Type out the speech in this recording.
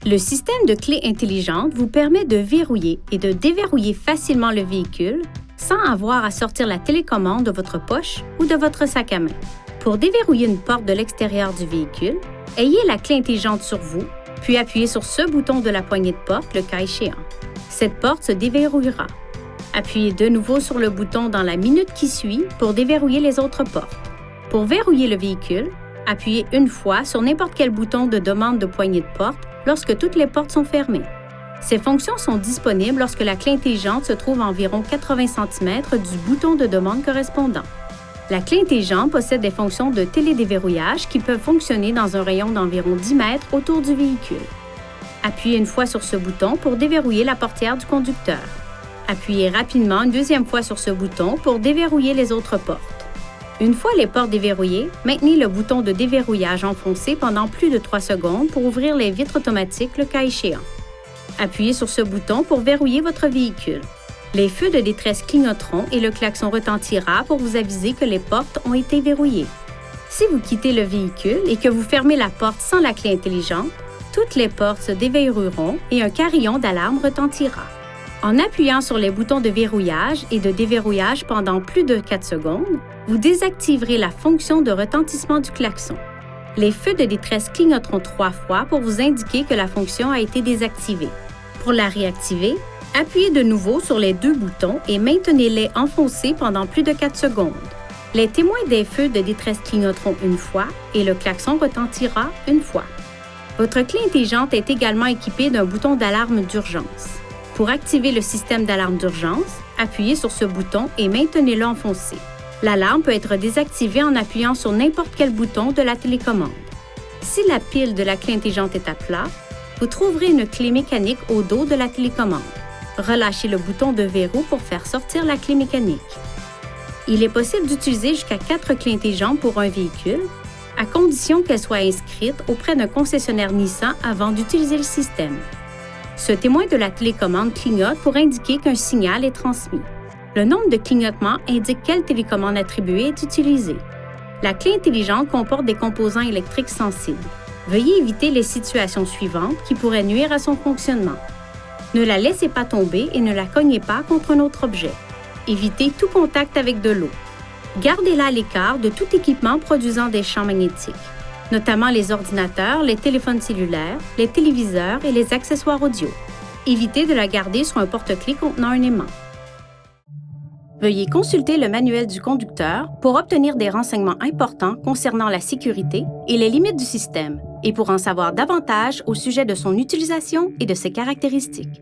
Le système de clés intelligentes vous permet de verrouiller et de déverrouiller facilement le véhicule sans avoir à sortir la télécommande de votre poche ou de votre sac à main. Pour déverrouiller une porte de l'extérieur du véhicule, ayez la clé intelligente sur vous, puis appuyez sur ce bouton de la poignée de porte le cas échéant. Cette porte se déverrouillera. Appuyez de nouveau sur le bouton dans la minute qui suit pour déverrouiller les autres portes. Pour verrouiller le véhicule, appuyez une fois sur n'importe quel bouton de demande de poignée de porte lorsque toutes les portes sont fermées. Ces fonctions sont disponibles lorsque la clé intelligente se trouve à environ 80 cm du bouton de demande correspondant. La clé intelligente possède des fonctions de télédéverrouillage qui peuvent fonctionner dans un rayon d'environ 10 mètres autour du véhicule. Appuyez une fois sur ce bouton pour déverrouiller la portière du conducteur. Appuyez rapidement une deuxième fois sur ce bouton pour déverrouiller les autres portes. Une fois les portes déverrouillées, maintenez le bouton de déverrouillage enfoncé pendant plus de 3 secondes pour ouvrir les vitres automatiques le cas échéant. Appuyez sur ce bouton pour verrouiller votre véhicule. Les feux de détresse clignoteront et le klaxon retentira pour vous aviser que les portes ont été verrouillées. Si vous quittez le véhicule et que vous fermez la porte sans la clé intelligente, toutes les portes se déverrouilleront et un carillon d'alarme retentira. En appuyant sur les boutons de verrouillage et de déverrouillage pendant plus de 4 secondes, vous désactiverez la fonction de retentissement du klaxon. Les feux de détresse clignoteront 3 fois pour vous indiquer que la fonction a été désactivée. Pour la réactiver, appuyez de nouveau sur les 2 boutons et maintenez-les enfoncés pendant plus de 4 secondes. Les témoins des feux de détresse clignoteront une fois et le klaxon retentira une fois. Votre clé intelligente est également équipée d'un bouton d'alarme d'urgence. Pour activer le système d'alarme d'urgence, appuyez sur ce bouton et maintenez-le enfoncé. L'alarme peut être désactivée en appuyant sur n'importe quel bouton de la télécommande. Si la pile de la clé intelligente est à plat, vous trouverez une clé mécanique au dos de la télécommande. Relâchez le bouton de verrou pour faire sortir la clé mécanique. Il est possible d'utiliser jusqu'à 4 clés intelligentes pour un véhicule, à condition qu'elles soient inscrites auprès d'un concessionnaire Nissan avant d'utiliser le système. Ce témoin de la télécommande clignote pour indiquer qu'un signal est transmis. Le nombre de clignotements indique quelle télécommande attribuée est utilisée. La clé intelligente comporte des composants électriques sensibles. Veuillez éviter les situations suivantes qui pourraient nuire à son fonctionnement. Ne la laissez pas tomber et ne la cognez pas contre un autre objet. Évitez tout contact avec de l'eau. Gardez-la à l'écart de tout équipement produisant des champs magnétiques, notamment les ordinateurs, les téléphones cellulaires, les téléviseurs et les accessoires audio. Évitez de la garder sur un porte-clés contenant un aimant. Veuillez consulter le manuel du conducteur pour obtenir des renseignements importants concernant la sécurité et les limites du système et pour en savoir davantage au sujet de son utilisation et de ses caractéristiques.